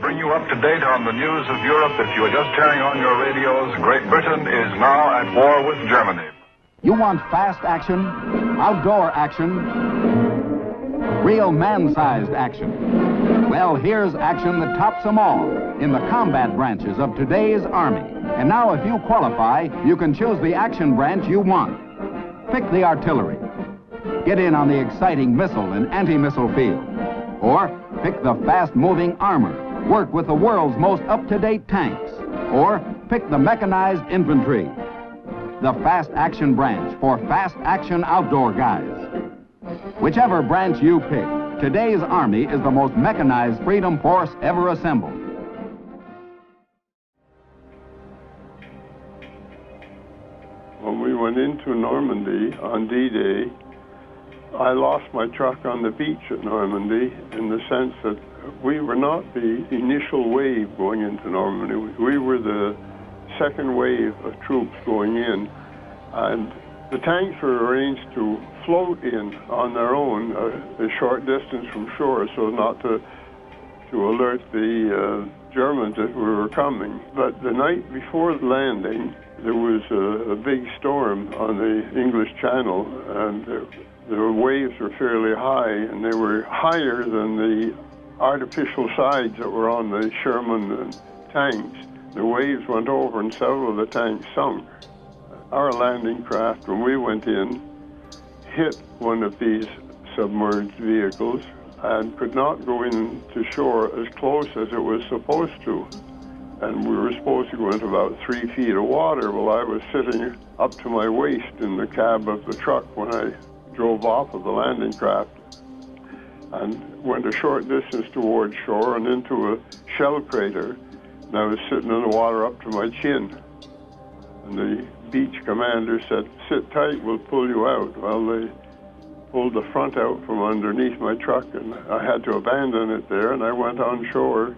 Bring you up to date on the news of Europe. If you are just turning on your radios, Great Britain is now at war with Germany. You want fast action, outdoor action, real man-sized action? Well, here's action that tops them all in the combat branches of today's Army. And now, if you qualify, you can choose the action branch you want. Pick the artillery. Get in on the exciting missile and anti-missile field. Or pick the fast-moving armor. Work with the world's most up-to-date tanks. Or pick the mechanized infantry. The fast action branch for fast action outdoor guys. Whichever branch you pick, today's Army is the most mechanized freedom force ever assembled. When we went into Normandy on D-Day, I lost my truck on the beach at Normandy in the sense that we were not the initial wave going into Normandy. We were the second wave of troops going in, and the tanks were arranged to float in on their own a short distance from shore so not to alert the Germans that we were coming. But the night before the landing, there was a big storm on the English Channel, and the waves were fairly high, and they were higher than the artificial sides that were on the Sherman tanks. The waves went over and several of the tanks sunk. Our landing craft, when we went in, hit one of these submerged vehicles and could not go in to shore as close as it was supposed to. And we were supposed to go into about 3 feet of water. Well, I was sitting up to my waist in the cab of the truck when I drove off of the landing craft and went a short distance towards shore and into a shell crater. And I was sitting in the water up to my chin. And the beach commander said, "Sit tight, we'll pull you out." Well, they pulled the front out from underneath my truck, and I had to abandon it there, and I went on shore.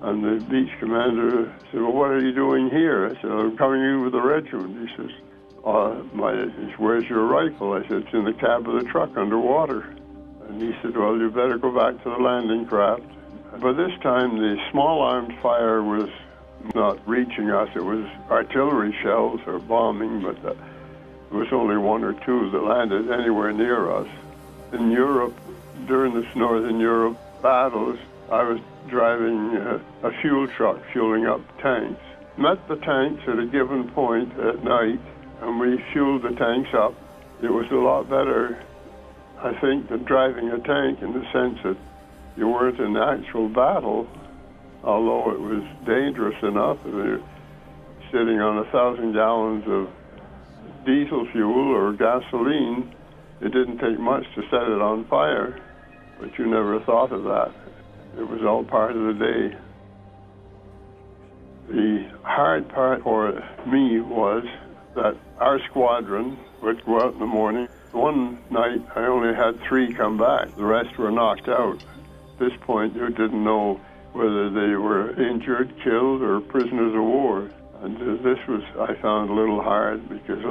And the beach commander said, "Well, what are you doing here?" I said, "I'm coming in with the regiment." He says, "Where's your rifle?" I said, "It's in the cab of the truck underwater." And he said, "Well, you better go back to the landing craft." By this time, the small arms fire was not reaching us. It was artillery shells or bombing, but there was only one or two that landed anywhere near us. In Europe, during this Northern Europe battles, I was driving a fuel truck fueling up tanks. Met the tanks at a given point at night, and we fueled the tanks up. It was a lot better, I think, than driving a tank in the sense that you weren't in actual battle, although it was dangerous enough. You're sitting on 1,000 gallons of diesel fuel or gasoline. It didn't take much to set it on fire, but you never thought of that. It was all part of the day. The hard part for me was that our squadron would go out in the morning. One night, I only had 3 come back. The rest were knocked out. At this point, you didn't know whether they were injured, killed, or prisoners of war. And this was, I found, a little hard because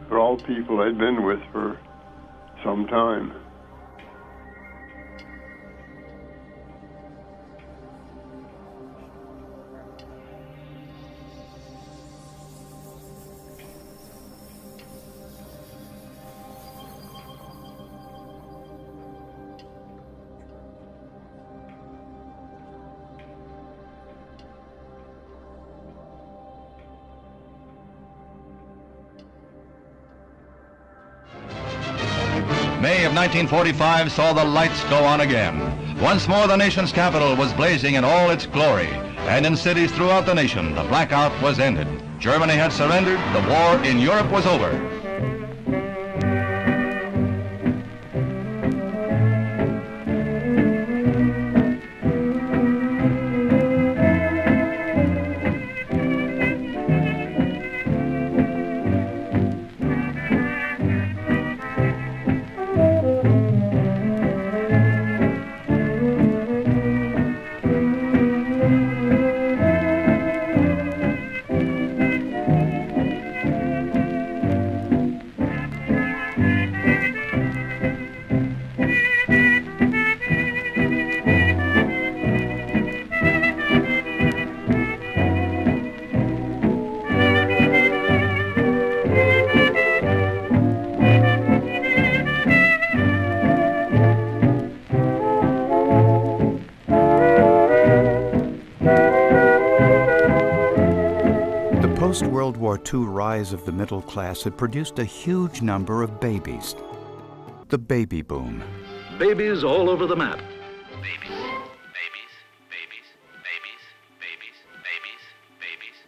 they're all people I'd been with for some time. May of 1945 saw the lights go on again. Once more the nation's capital was blazing in all its glory, and in cities throughout the nation the blackout was ended. Germany had surrendered, the war in Europe was over. II rise of the middle class had produced a huge number of babies. The baby boom. Babies all over the map. Babies, babies, babies, babies, babies, babies, babies,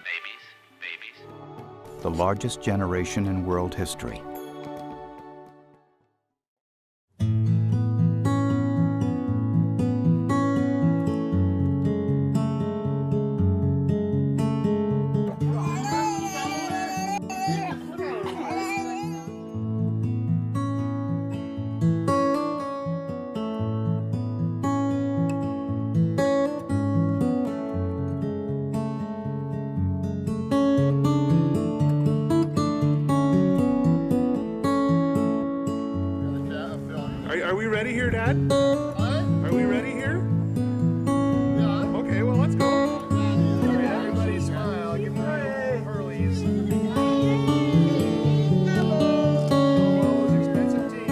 babies, babies. The largest generation in world history. Are we ready here, Dad? Are we ready here? Yeah. Okay, well, let's go. All right, everybody smile. Give me the pearlies. Oh, all those expensive teeth.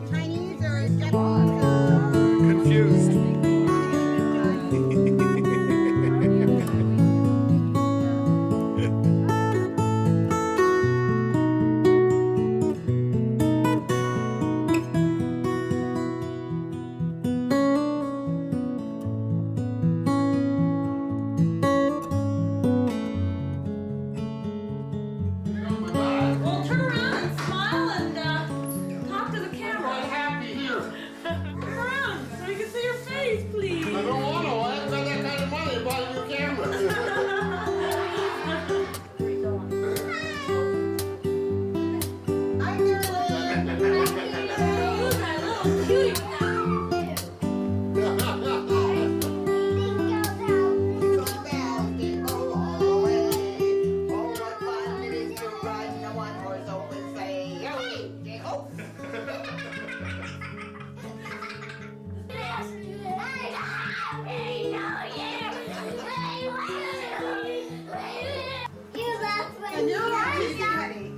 Chinese or Japanese? Confused. Well, turn around and smile and talk to the camera. I'm happy here. Turn around so we can see your face, please. I don't want to. I haven't got that kind of money to buy a new camera. Hi, Nerlin. Who's that little cutie? And you're not easy, honey.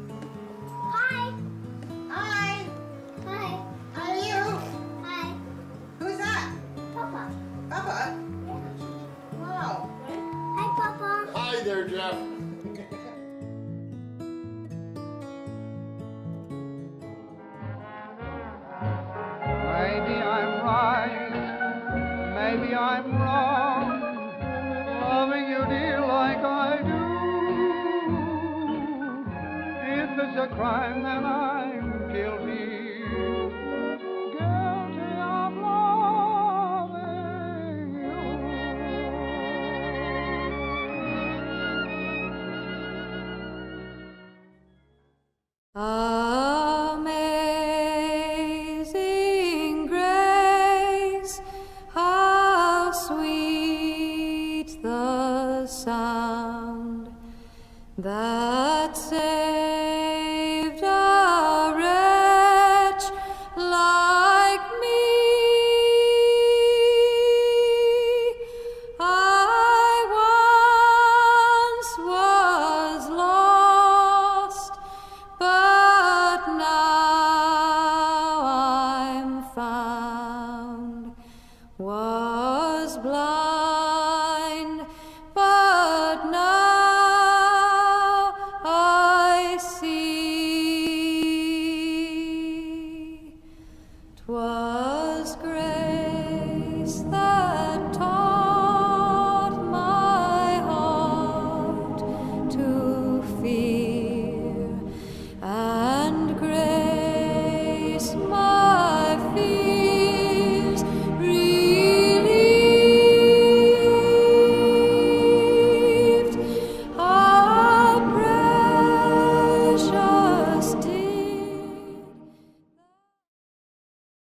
Hi. Hi. Hi. How are you? Hi. Who's that? Papa. Papa? Wow. Hi, Papa. Hi there, Jeff. Maybe I'm right, maybe I'm wrong, loving you, dear, like I do. If it's a crime, then I'm guilty, guilty of loving Amazing grace, how sweet the sound that saved